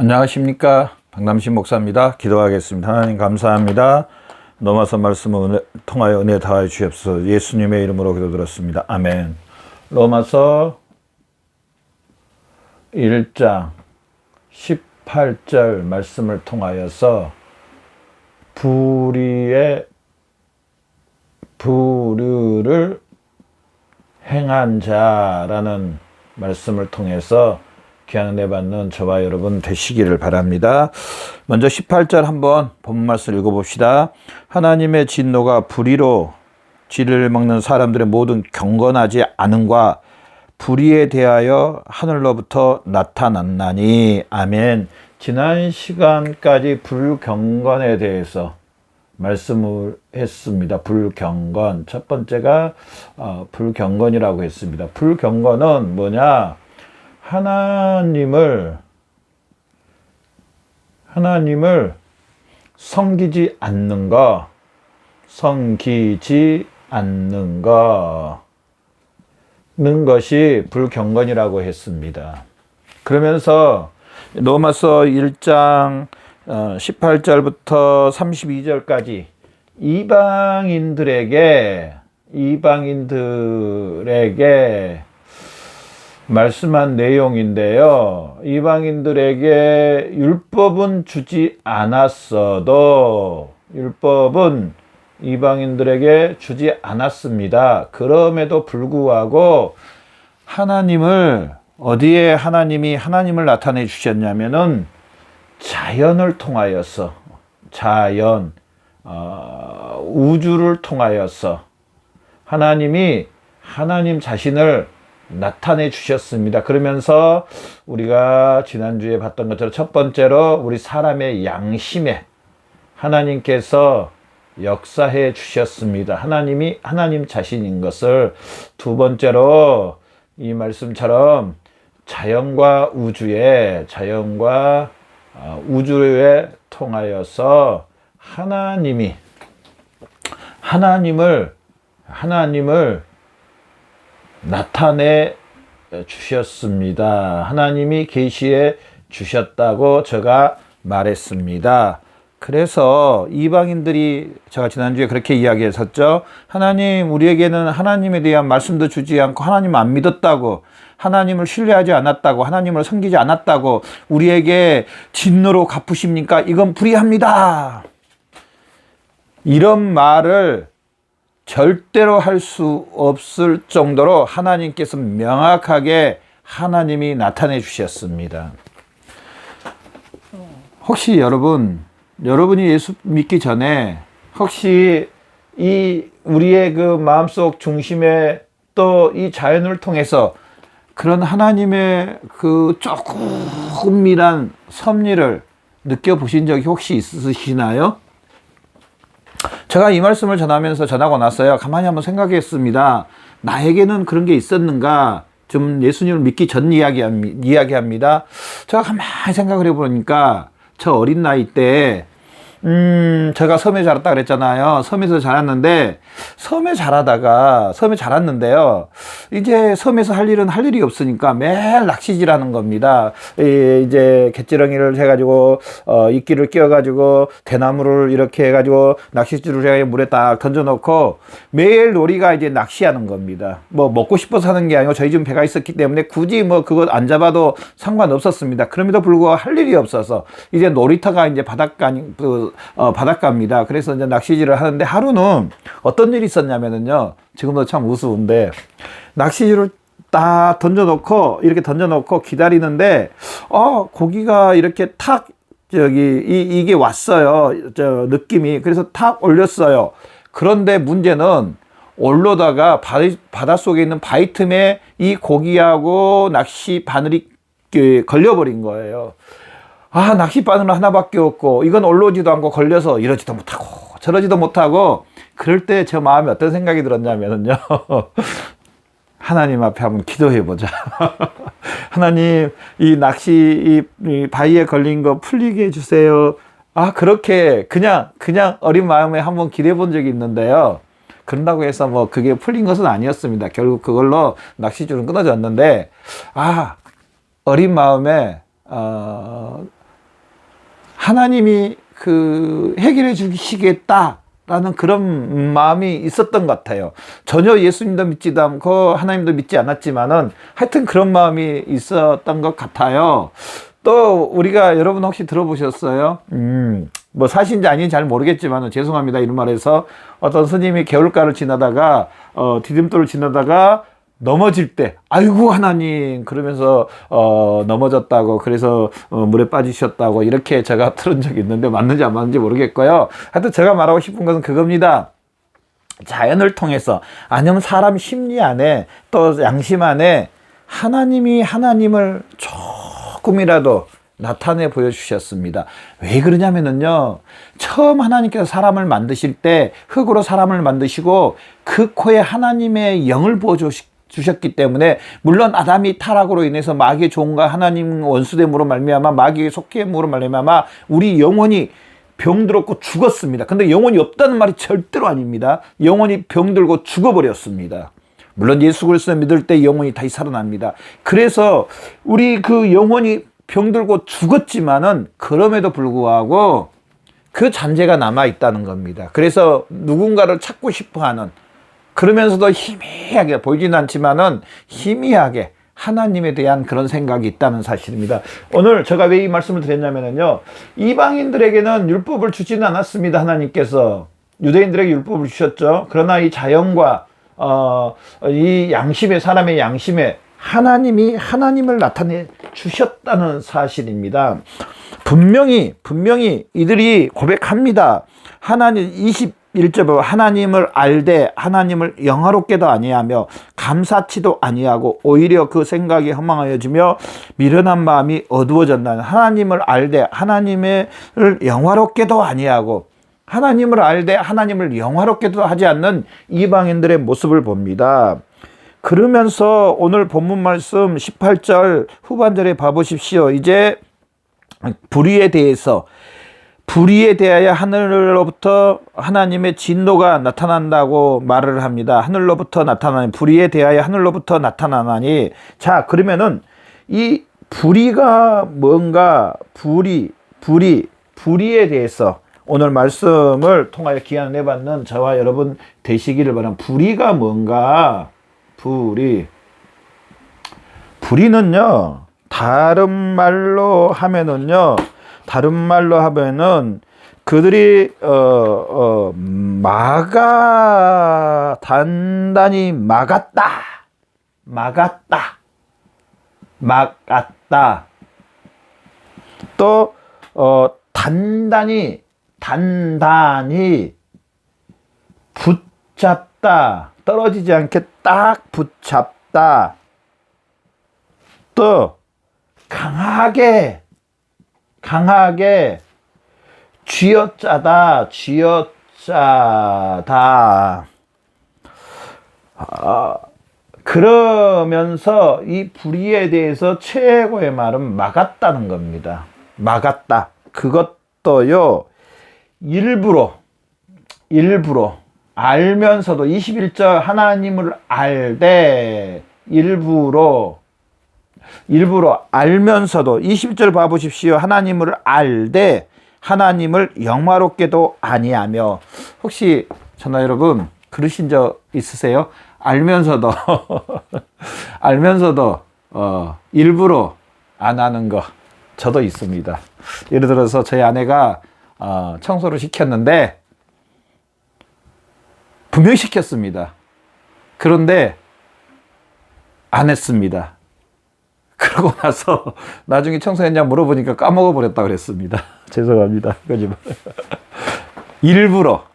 안녕하십니까. 박남신 목사입니다. 기도하겠습니다. 하나님 감사합니다. 로마서 말씀을 통하여 은혜 다하여 주옵소서. 예수님의 이름으로 기도드렸습니다. 아멘. 로마서 1장 18절 말씀을 통하여서 불의를 행한 자라는 말씀을 통해서 귀한 은혜 받는 저와 여러분 되시기를 바랍니다. 먼저 18절 한번 본문 말씀을 읽어봅시다. 하나님의 진노가 불의로 쥐를 먹는 사람들의 모든 경건하지 않음과 불의에 대하여 하늘로부터 나타났나니. 아멘. 지난 시간까지 불경건에 대해서 말씀을 했습니다. 불경건. 첫 번째가 불경건이라고 했습니다. 불경건은 뭐냐? 하나님을 섬기지 않는 것이 불경건이라고 했습니다. 그러면서 로마서 1장 18절부터 32절까지 이방인들에게 말씀한 내용인데요. 이방인들에게 율법은 주지 않았어도 율법은 이방인들에게 주지 않았습니다. 그럼에도 불구하고 하나님을 어디에 하나님을 나타내 주셨냐면은 자연을 통하여서 우주를 통하여서 하나님 자신을 나타내 주셨습니다. 그러면서 우리가 지난주에 봤던 것처럼 첫 번째로 우리 사람의 양심에 하나님께서 역사해 주셨습니다. 하나님 자신인 것을. 두 번째로 이 말씀처럼 자연과 우주에 통하여서 하나님을 나타내 주셨습니다. 하나님이 계시해 주셨다고 제가 말했습니다. 그래서 이방인들이 제가 지난주에 그렇게 이야기했었죠. 하나님, 우리에게는 하나님에 대한 말씀도 주지 않고 하나님 안 믿었다고, 하나님을 신뢰하지 않았다고, 하나님을 섬기지 않았다고 우리에게 진노로 갚으십니까? 이건 불의합니다. 이런 말을 절대로 할 수 없을 정도로 하나님께서 명확하게 하나님이 나타내 주셨습니다. 혹시 여러분이 예수 믿기 전에 혹시 우리의 그 마음속 중심에 또 이 자연을 통해서 그런 하나님의 그 조금이란 섭리를 느껴보신 적이 혹시 있으시나요? 제가 이 말씀을 전하고 나서요, 가만히 한번 생각했습니다. 나에게는 그런 게 있었는가? 좀 예수님을 믿기 전 이야기합니다. 제가 가만히 생각을 해보니까 저 어린 나이 때 제가 섬에 자랐다 그랬잖아요. 섬에서 자랐는데요. 이제 섬에서 할 일이 없으니까 매일 낚시질하는 겁니다. 이제 갯지렁이를 해가지고 이끼를 끼워가지고 대나무를 이렇게 해가지고 낚시줄을 해가지고 물에 딱 던져놓고 매일 놀이가 이제 낚시하는 겁니다. 뭐 먹고 싶어서 하는 게 아니고 저희 집 배가 있었기 때문에 굳이 뭐 그거 안 잡아도 상관없었습니다. 그럼에도 불구하고 할 일이 없어서 이제 놀이터가 이제 바닷가입니다. 그래서 이제 낚시질을 하는데 하루는 어떤 일이 있었냐면은요, 지금도 참 우스운데, 낚시줄을 딱 이렇게 던져놓고 기다리는데, 고기가 이렇게 이게 왔어요. 느낌이. 그래서 탁 올렸어요. 그런데 문제는 올라다가 바닷속에 있는 바위 틈에 이 고기하고 낚시 바늘이 걸려버린 거예요. 낚시 바늘은 하나밖에 없고, 이건 올라오지도 않고 걸려서 이러지도 못하고, 저러지도 못하고, 그럴 때 제 마음에 어떤 생각이 들었냐면요. 하나님 앞에 한번 기도해보자. 하나님, 이 바위에 걸린 거 풀리게 해주세요. 그렇게, 그냥 어린 마음에 한번 기도해 본 적이 있는데요. 그런다고 해서 뭐 그게 풀린 것은 아니었습니다. 결국 그걸로 낚시줄은 끊어졌는데, 어린 마음에 하나님이 그 해결해 주시겠다라는 그런 마음이 있었던 것 같아요. 전혀 예수님도 믿지도 않고 하나님도 믿지 않았지만은 하여튼 그런 마음이 있었던 것 같아요. 또 우리가 여러분 혹시 들어보셨어요? 뭐 사실인지 아닌지 잘 모르겠지만 죄송합니다 이런 말해서 어떤 스님이 개울가를 지나다가 디딤돌을 지나다가 넘어질 때 아이고 하나님 그러면서 넘어졌다고 그래서 물에 빠지셨다고 이렇게 제가 들은 적이 있는데 맞는지 안 맞는지 모르겠고요. 하여튼 제가 말하고 싶은 것은 그겁니다. 자연을 통해서 아니면 사람 심리 안에 또 양심 안에 하나님이 하나님을 조금이라도 나타내 보여주셨습니다. 왜 그러냐면요. 처음 하나님께서 사람을 만드실 때 흙으로 사람을 만드시고 그 코에 하나님의 영을 부어주셨기 때문에 물론 아담이 타락으로 인해서 마귀의 종과 하나님 원수됨으로 말미암아 마귀의 속죄함으로 말미암아 우리 영혼이 병들었고 죽었습니다. 근데 영혼이 없다는 말이 절대로 아닙니다. 영혼이 병들고 죽어버렸습니다. 물론 예수 그리스도 믿을 때 영혼이 다시 살아납니다. 그래서 우리 그 영혼이 병들고 죽었지만은 그럼에도 불구하고 그 잔재가 남아 있다는 겁니다. 그래서 누군가를 찾고 싶어 하는 그러면서도 희미하게 보이지는 않지만은 희미하게 하나님에 대한 그런 생각이 있다는 사실입니다. 오늘 제가 왜 이 말씀을 드렸냐면요. 이방인들에게는 율법을 주지는 않았습니다. 하나님께서 유대인들에게 율법을 주셨죠. 그러나 이 자연과 이 양심에 사람의 양심에 하나님이 하나님을 나타내 주셨다는 사실입니다. 분명히 이들이 고백합니다. 하나님 21절 하나님을 알되 하나님을 영화롭게도 아니하며 감사치도 아니하고 오히려 그 생각이 허망하여지며 미련한 마음이 어두워졌나니 하나님을 알되 하나님을 영화롭게도 아니하고 하나님을 알되 하나님을 영화롭게도 하지 않는 이방인들의 모습을 봅니다. 그러면서 오늘 본문 말씀 18절 후반절에 봐보십시오. 이제 불의에 대하여 하늘로부터 하나님의 진노가 나타난다고 말을 합니다. 하늘로부터 나타나니 불의에 대하여 하늘로부터 나타나나니 자 그러면은 이 불의가 뭔가 불의에 대해서 오늘 말씀을 통하여 기한을 내받는 저와 여러분 되시기를 바랍니다. 불의가 뭔가 불의는요 다른 말로 하면은 그들이 단단히 막았다 또 단단히 붙잡다 떨어지지 않게 딱 붙잡다 또 강하게 쥐어짜다 그러면서 이 불의에 대해서 최고의 말은 막았다는 겁니다. 막았다. 그것도요 일부러 알면서도 21절 하나님을 알되 일부러 알면서도 21절 봐보십시오. 하나님을 알되 하나님을 영화롭게도 아니하며 혹시 저나 여러분 그러신 적 있으세요? 알면서도 일부러 안 하는 거 저도 있습니다. 예를 들어서 저희 아내가 청소를 시켰는데 분명히 시켰습니다. 그런데 안 했습니다. 그러고 나서 나중에 청소했냐 물어보니까 까먹어 버렸다 그랬습니다. 죄송합니다. 거짓말. 일부러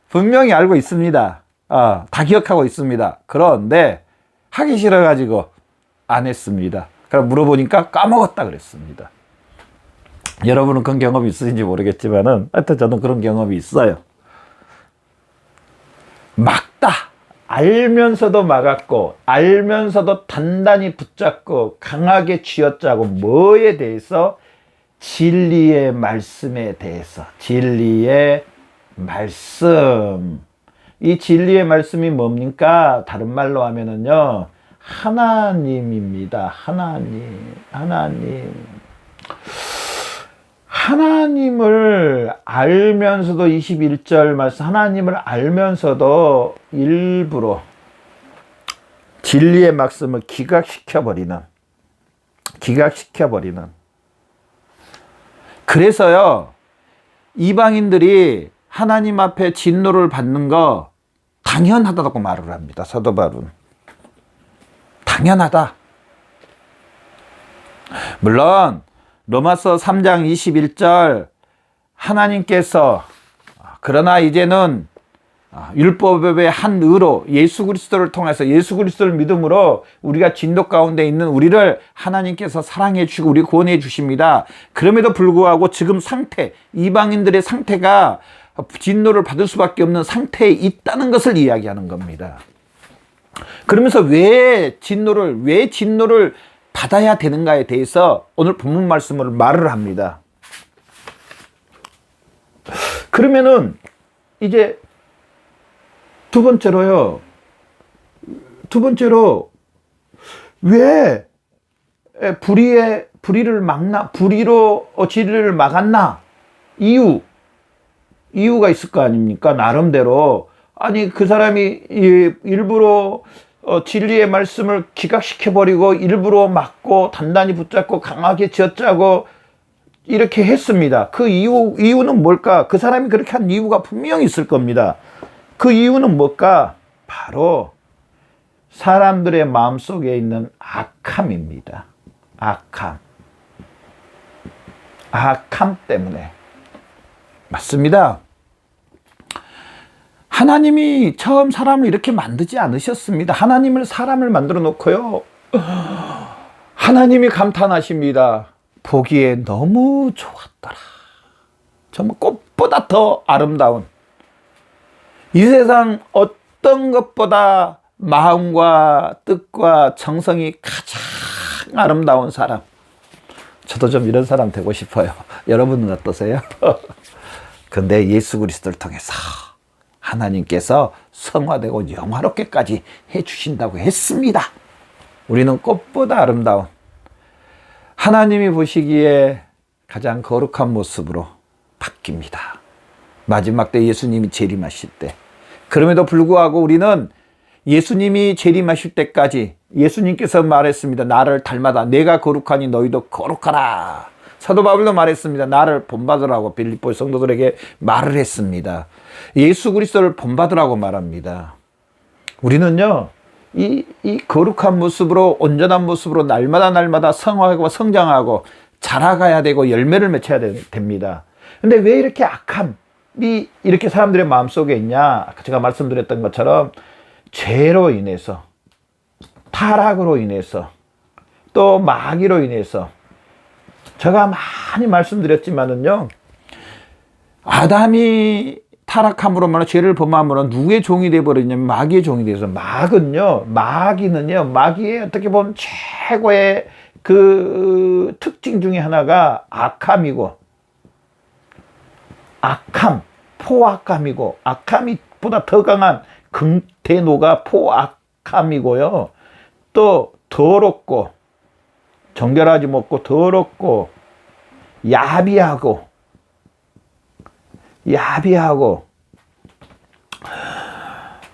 분명히 알고 있습니다. 다 기억하고 있습니다. 그런데 하기 싫어가지고 안 했습니다. 그럼 물어보니까 까먹었다 그랬습니다. 여러분은 그런 경험이 있으신지 모르겠지만은 하여튼 저는 그런 경험이 있어요. 막다. 알면서도 막았고 알면서도 단단히 붙잡고 강하게 쥐어짜고 뭐에 대해서? 진리의 말씀에 대해서. 진리의 말씀. 이 진리의 말씀이 뭡니까? 다른 말로 하면은요 하나님입니다. 하나님 하나님을 알면서도 21절 말씀 하나님을 알면서도 일부러 진리의 말씀을 기각시켜버리는 그래서요 이방인들이 하나님 앞에 진노를 받는 거 당연하다고 말을 합니다. 사도 바울은 당연하다. 물론 로마서 3장 21절 하나님께서 그러나 이제는 율법의 한 의로 예수 그리스도를 통해서 예수 그리스도를 믿음으로 우리가 진노 가운데 있는 우리를 하나님께서 사랑해 주시고 우리 구원해 주십니다. 그럼에도 불구하고 지금 상태 이방인들의 상태가 진노를 받을 수밖에 없는 상태에 있다는 것을 이야기하는 겁니다. 그러면서 왜 진노를 받아야 되는가에 대해서 오늘 본문 말씀으로 말을 합니다. 그러면은 이제 두 번째로 왜 불의로 진리를 막았나? 이유가 있을 거 아닙니까? 나름대로. 아니 그 사람이 일부러 진리의 말씀을 기각시켜버리고 일부러 막고 단단히 붙잡고 강하게 쥐어짜고 이렇게 했습니다. 그 이유는 뭘까? 그 사람이 그렇게 한 이유가 분명히 있을 겁니다. 그 이유는 뭘까? 바로 사람들의 마음속에 있는 악함입니다. 악함 때문에. 맞습니다. 하나님이 처음 사람을 이렇게 만들지 않으셨습니다. 사람을 만들어 놓고요. 하나님이 감탄하십니다. 보기에 너무 좋았더라. 정말 꽃보다 더 아름다운 이 세상 어떤 것보다 마음과 뜻과 정성이 가장 아름다운 사람. 저도 좀 이런 사람 되고 싶어요. 여러분은 어떠세요? 근데 예수 그리스도를 통해서 하나님께서 성화되고 영화롭게까지 해주신다고 했습니다. 우리는 꽃보다 아름다운 하나님이 보시기에 가장 거룩한 모습으로 바뀝니다. 마지막 때 예수님이 재림하실 때. 그럼에도 불구하고 우리는 예수님이 재림하실 때까지 예수님께서 말했습니다. 나를 닮아다. 내가 거룩하니 너희도 거룩하라. 사도 바울도 말했습니다. 나를 본받으라고 빌립보 성도들에게 말을 했습니다. 예수 그리스도를 본받으라고 말합니다. 우리는요, 이 거룩한 모습으로 온전한 모습으로 날마다 성화하고 성장하고 자라가야 되고 열매를 맺혀야 됩니다. 근데 왜 이렇게 악함이 이렇게 사람들의 마음속에 있냐? 제가 말씀드렸던 것처럼 죄로 인해서, 타락으로 인해서, 또 마귀로 인해서 제가 많이 말씀드렸지만은요, 아담이 타락함으로 말하는 죄를 범함으로 누구의 종이 되어버렸냐면 마귀의 종이 돼서 마귀는요 마귀의 어떻게 보면 최고의 그 특징 중에 하나가 포악함이고 악함이 보다 더 강한 극대노가 포악함이고요. 또 더럽고 정결하지 못고 더럽고 야비하고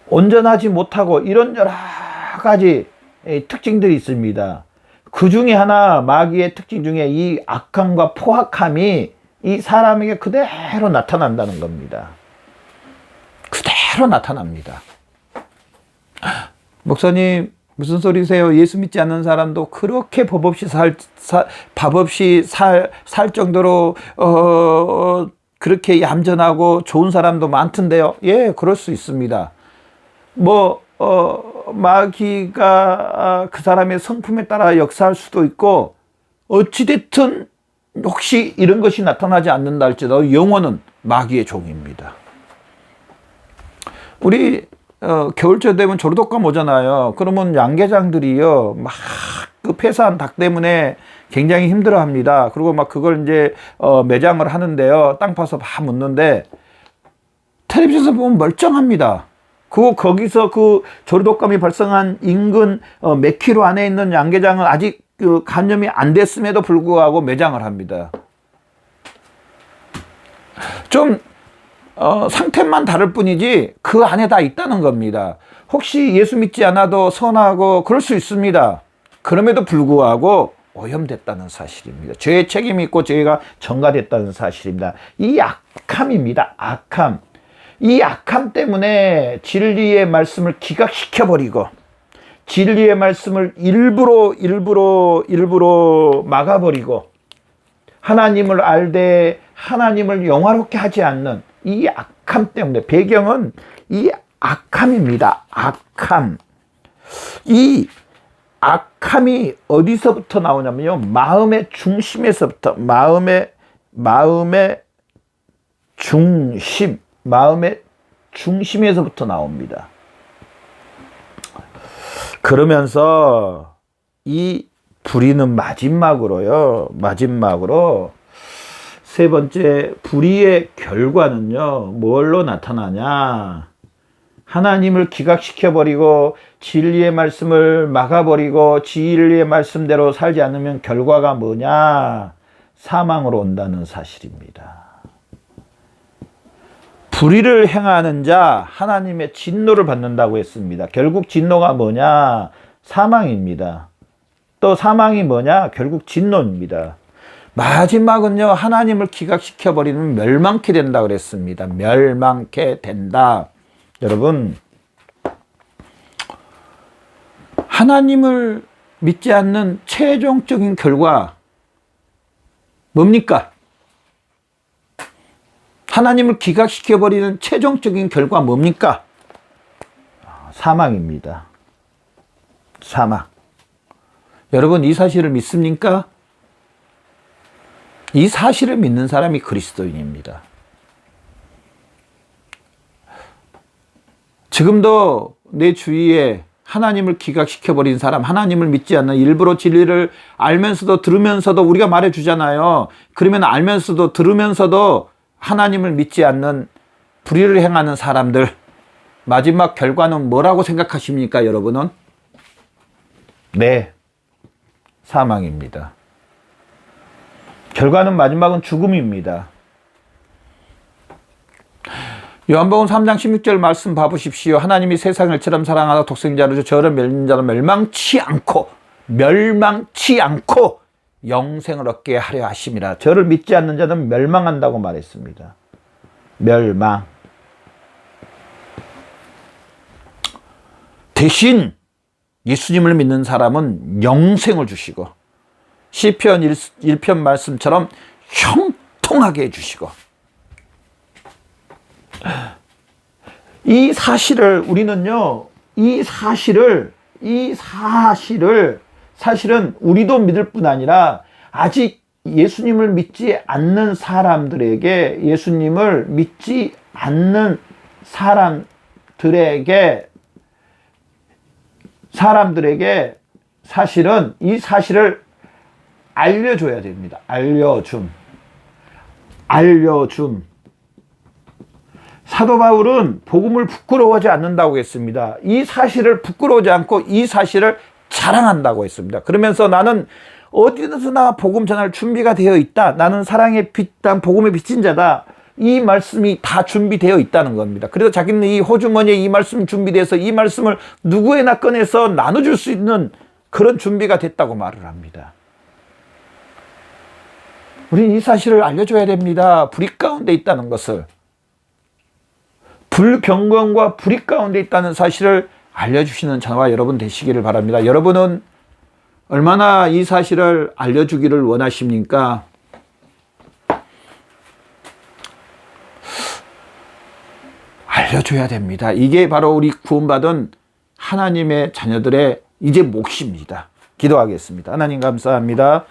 온전하지 못하고 이런 여러 가지 특징들이 있습니다. 그 중에 하나 마귀의 특징 중에 이 악함과 포악함이 이 사람에게 그대로 나타난다는 겁니다. 그대로 나타납니다. 목사님 무슨 소리세요? 예수 믿지 않는 사람도 그렇게 법 없이 살 정도로 그렇게 얌전하고 좋은 사람도 많던데요. 예, 그럴 수 있습니다. 마귀가 그 사람의 성품에 따라 역사할 수도 있고, 어찌됐든 혹시 이런 것이 나타나지 않는다 할지라도 영혼은 마귀의 종입니다. 우리 겨울철 되면 조르독감 오잖아요. 그러면 양계장들이요 막 그 폐사한 닭 때문에 굉장히 힘들어합니다. 그리고 막 그걸 이제 매장을 하는데요, 땅 파서 막 묻는데 텔레비전에서 보면 멀쩡합니다. 거기서 그 조르독감이 발생한 인근 몇 킬로 안에 있는 양계장은 아직 그 감염이 안 됐음에도 불구하고 매장을 합니다. 좀 상태만 다를 뿐이지 그 안에 다 있다는 겁니다. 혹시 예수 믿지 않아도 선하고 그럴 수 있습니다. 그럼에도 불구하고 오염됐다는 사실입니다. 죄의 책임이 있고 죄가 전가됐다는 사실입니다. 이 악함입니다. 악함. 이 악함 때문에 진리의 말씀을 기각시켜버리고 진리의 말씀을 일부러 막아버리고 하나님을 알되 하나님을 영화롭게 하지 않는 이 악함 때문에, 배경은 이 악함입니다. 악함. 이 악함이 어디서부터 나오냐면요, 마음의 중심에서부터, 마음의 중심에서부터 나옵니다. 그러면서 이 불의는 마지막으로 세 번째, 불의의 결과는요, 뭘로 나타나냐? 하나님을 기각시켜버리고 진리의 말씀을 막아버리고 진리의 말씀대로 살지 않으면 결과가 뭐냐? 사망으로 온다는 사실입니다. 불의를 행하는 자 하나님의 진노를 받는다고 했습니다. 결국 진노가 뭐냐? 사망입니다. 또 사망이 뭐냐? 결국 진노입니다. 마지막은요, 하나님을 기각시켜버리면 멸망케 된다 그랬습니다. 멸망케 된다. 여러분, 하나님을 믿지 않는 최종적인 결과 뭡니까? 하나님을 기각시켜버리는 최종적인 결과 뭡니까? 사망입니다. 사망. 여러분, 이 사실을 믿습니까? 이 사실을 믿는 사람이 그리스도인입니다. 지금도 내 주위에 하나님을 기각시켜버린 사람, 하나님을 믿지 않는, 일부러 진리를 알면서도 들으면서도 우리가 말해주잖아요. 그러면 알면서도 들으면서도 하나님을 믿지 않는 불의를 행하는 사람들, 마지막 결과는 뭐라고 생각하십니까, 여러분은? 네, 사망입니다. 결과는, 마지막은 죽음입니다. 요한복음 3장 16절 말씀 봐보십시오. 하나님이 세상을 처럼 사랑하사 독생자를 주 저를 멸는 자는 멸망치 않고 영생을 얻게 하려 하심이라. 저를 믿지 않는 자는 멸망한다고 말했습니다. 멸망. 대신 예수님을 믿는 사람은 영생을 주시고 시편 1편 말씀처럼 형통하게 해주시고, 이 사실을 우리는요, 사실은 우리도 믿을 뿐 아니라 아직 예수님을 믿지 않는 사람들에게, 사실은 이 사실을 알려줘야 됩니다. 알려줌. 사도 바울은 복음을 부끄러워하지 않는다고 했습니다. 이 사실을 부끄러워하지 않고 이 사실을 자랑한다고 했습니다. 그러면서 나는 어디서나 복음 전할 준비가 되어 있다. 나는 사랑의 빛, 난 복음의 빛인 자다. 이 말씀이 다 준비되어 있다는 겁니다. 그래서 자기는 이 호주머니에 이 말씀이 준비돼서 이 말씀을 누구에나 꺼내서 나눠줄 수 있는 그런 준비가 됐다고 말을 합니다. 우리는 이 사실을 알려줘야 됩니다. 불의 가운데 있다는 것을. 불경건과 불의 가운데 있다는 사실을 알려주시는 저와 여러분 되시기를 바랍니다. 여러분은 얼마나 이 사실을 알려주기를 원하십니까? 알려줘야 됩니다. 이게 바로 우리 구원받은 하나님의 자녀들의 이제 몫입니다. 기도하겠습니다. 하나님 감사합니다.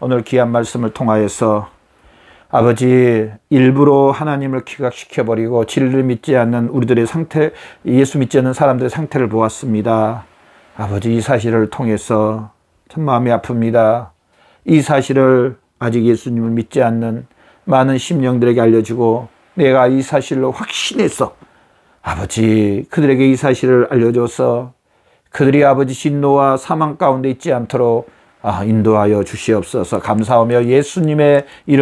오늘 귀한 말씀을 통하여서 아버지, 일부러 하나님을 기각시켜버리고 진리를 믿지 않는 우리들의 상태, 예수 믿지 않는 사람들의 상태를 보았습니다. 아버지, 이 사실을 통해서 참 마음이 아픕니다. 이 사실을 아직 예수님을 믿지 않는 많은 심령들에게 알려주고 내가 이 사실로 확신해서 아버지, 그들에게 이 사실을 알려줘서 그들이 아버지 진노와 사망 가운데 있지 않도록 인도하여 주시옵소서. 감사하며 예수님의 이름